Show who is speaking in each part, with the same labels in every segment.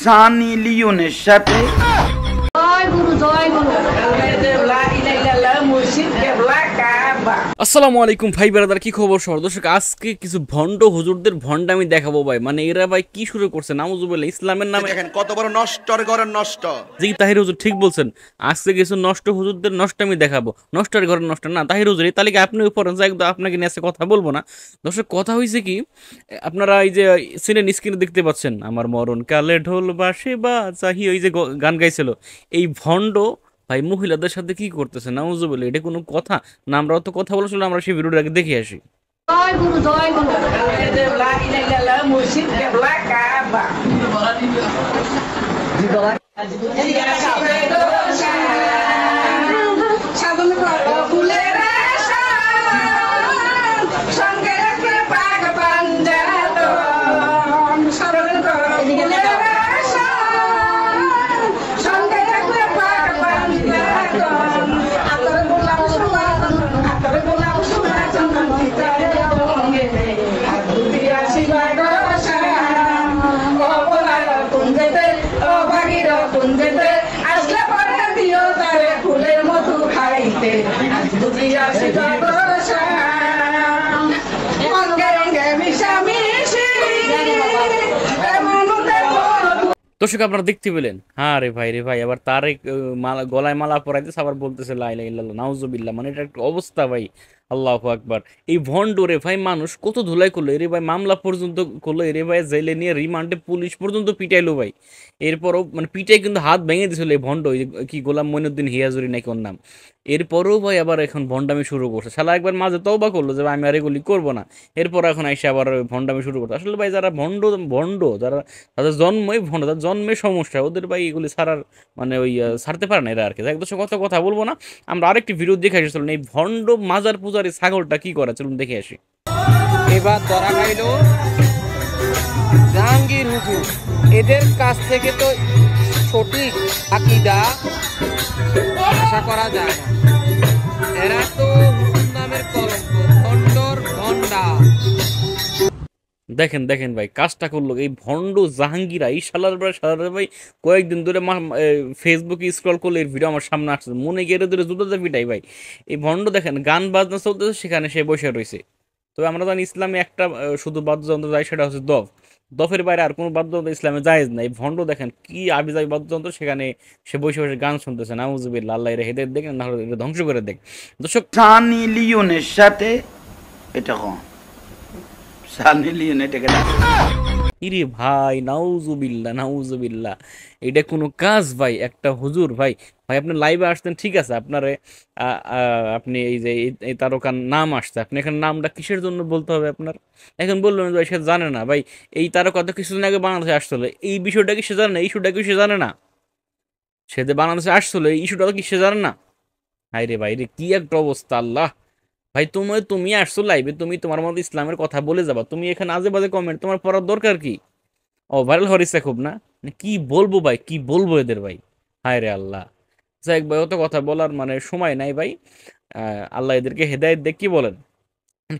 Speaker 1: সানি লিওনের সাথে
Speaker 2: আসসালামু আলাইকুম ভাই ব্রাদার, কি খবর সবার? দর্শক, আজকে কিছু ভণ্ড হুজুরদের ভণ্ড আমি দেখাবো ভাই। মানে এরা ভাই কি শুরু করছে নাউজুবিল্লাহ, ইসলামের নামে
Speaker 3: দেখেন কত বড় নষ্টর ঘরের নষ্ট।
Speaker 2: জি তাহির হুজুর ঠিক বলছেন, আজকে কিছু নষ্ট হুজুরদের নষ্ট আমি দেখাবো। নষ্টের ঘরের নষ্ট না তাহির হুজুর, এই তালিকা আপনি উপরে যাই, আপনাকে নিয়ে আজকে কথা বলবো না। দর্শক, কথা হয়েছে কি, আপনারা এই যে সিনেন স্ক্রিনে দেখতে পাচ্ছেন, আমার মরণ কালে ঢোল বাসে বা চাহি, ওই যে গান গাইছিল, এই ভণ্ড ভাই মহিলাদের সাথে কি করতেছে নাউজুবিল্লাহ, এটা কোনো কথা না? আমরাও তো কথা বলেছিলাম, আমরা সেই ভিডিওটা আগে দেখে আসি। দর্শক, আপনারা দেখতে পেলেন? হ্যাঁ রে ভাই আবার তার মালা, গলায় মালা পরাইতেছে, আবার বলতেছে লা ইলাহা ইল্লাল্লাহ, নাউজুবিল্লাহ। মানে এটা একটা অবস্থা ভাই, আল্লাহু আকবার। এই ভণ্ড রে ভাই মানুষ কত ধুলাই করলো, এরে ভাই মামলা পর্যন্ত করলো, এরে ভাই জেলে নিয়ে রিমান্ডে পুলিশ পর্যন্ত পিটাইলো ভাই। এরপরও মানে পিটাই কিন্তু হাত ভেঙে দিয়েছিল এই ভণ্ড, কি গোলাম মঈনুদ্দিন হিয়াজুরি নাকি ওর নাম। এরপরেও ভাই আবার এখন ভণ্ডামি শুরু করছে। শালা একবার মাঝে তওবা করলো যে আমি আর এগুলি করবো না, এরপর এখন এসে আবার ভণ্ডামি শুরু করছে। আসলে ভাই যারা ভণ্ড ভণ্ড যারা, তাদের জন্মই ভণ্ড, তাদের জন্মে সমস্যা, ওদের ভাই এগুলি ছাড়ার মানে ওই ছাড়তে পারে না এরা আর কি। একদম কত কথা বলবো না, আমরা আরেকটি ভিডিও দেখে আসি। চলুন এই ভণ্ড মাজার পূজারি ছাগলটা কি করে, চলুন দেখে আসি।
Speaker 4: এবার ধরা খাইল জাহাঙ্গীর হুজুর। এদের কাছ থেকে তো সঠিক আকীদা আশা করা যায় না। এরা তো হুজুর নামের কলঙ্ক, ভণ্ডর ভণ্ডা।
Speaker 2: দেখেন দেখেন ভাই, কাজটা করলো এই ভণ্ড জাহাঙ্গীরা, এই শালার ভাই কয়েকদিন ধরে ফেসবুকে স্ক্রল করলে এর ভিডিও আমার সামনে আসছে, মনে গেড়ে ধরে জুতাতে পিটাই ভাই। এই ভণ্ড দেখেন গান বাজনা চলতেছে, সেখানে সে বসে রয়েছে। তবে আমরা জানি ইসলামে একটা শুধু বাদ্যযন্ত্র যায়, সেটা হচ্ছে দফ। দফের বাইরে আর কোনো বাদ্যযন্ত্র ইসলামে জায়েজ না। এই ভণ্ড দেখেন কি আবিজাবি বাদ্যযন্ত্র, সেখানে সে বসে বসে গান শুনতেছে। নাউজুবিল্লাহ, আল্লাহ এর হেদায়েত দেখেন, না হলে ধ্বংস করে দেখ। দর্শক,
Speaker 1: সানি লিওনের সাথে এটা কম সানি লিওন এটাকে
Speaker 2: ইরে ভাই, নাউজুবিল্লাহ নাউজুবিল্লাহ, এটা কোনো কাজ ভাই? একটা হুজুর ভাই, ভাই আপনি লাইভে আসতেন ঠিক আছে, আপনারে আপনি এই যে এই তারকার নাম আসছে, আপনি এখানে নামটা কিসের জন্য বলতে হবে আপনার? এখন বললেন ভাই সে জানে না। ভাই এই তারকা তো কিছুদিন আগে বাংলাদেশে আসছিল, এই বিষয়টা কি সে জানে না? এই ইস্যুটা কি সে জানে না? সে যে বাংলাদেশে আসছিল, এই ইস্যুটা কি সে জানে না? হাই রে ভাই রে, কি একটা অবস্থা! আল্লাহ ভাই, তুমি আসছো লাইভে, তুমি তোমার মতো ইসলামের কথা বলে যাবা, তুমি এখানে আজে বাজে কমেন্ট তোমার পড়ার দরকার কি? ও ভাইরাল হরিসা খুব না, মানে কি বলবো ভাই, কি বলবো এদের ভাই। হায় রে আল্লাহ, যাই ভাই, অত কথা বলার মানে সময় নাই ভাই। আল্লাহ এদেরকে হেদায়েত দেখ, কি বলেন?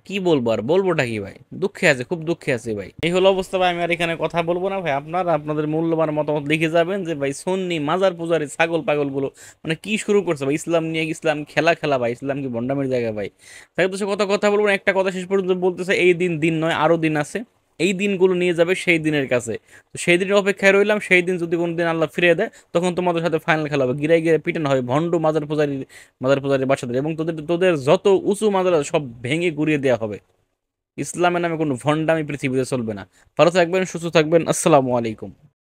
Speaker 2: কি বলবো আর বলবোটা কি ভাই, দুঃখে আছে, খুব দুঃখে আছে ভাই। এই হলো অবস্থা ভাই, আমি আর এখানে কথা বলবো না ভাই। আপনাদের মূল্যবান মতামত লিখে যাবেন যে ভাই সুন্নি মাজার পূজারি ছাগল পাগল গুলো মানে কি শুরু করছে ভাই, ইসলাম নিয়ে ইসলাম খেলা খেলা ভাই, ইসলাম কি ভণ্ডামের জায়গা ভাই? তাই তো সে কথা বলবো না, একটা কথা শেষ পর্যন্ত বলতেছে, এই দিন দিন নয়, আরো দিন আছে। এই দিনগুলো নিয়ে যাবে সেই দিনের কাছে, তো সেই দিনের অপেক্ষায় রইলাম। সেই দিন যদি কোনোদিন আল্লাহ ফিরিয়ে দেয়, তখন তোমাদের সাথে ফাইনাল খেলা হবে, গিরাই গিয়ে পিটানো হবে ভণ্ড মাজার পূজারি বাচ্চাদের, এবং তোদের তোদের যত উঁচু মাজার সব ভেঙে গুড়িয়ে দেওয়া হবে। ইসলামের নামে কোনো ভণ্ডামি পৃথিবীতে চলবে না। ভালো থাকবেন, সুস্থ থাকবেন, আসসালামু আলাইকুম।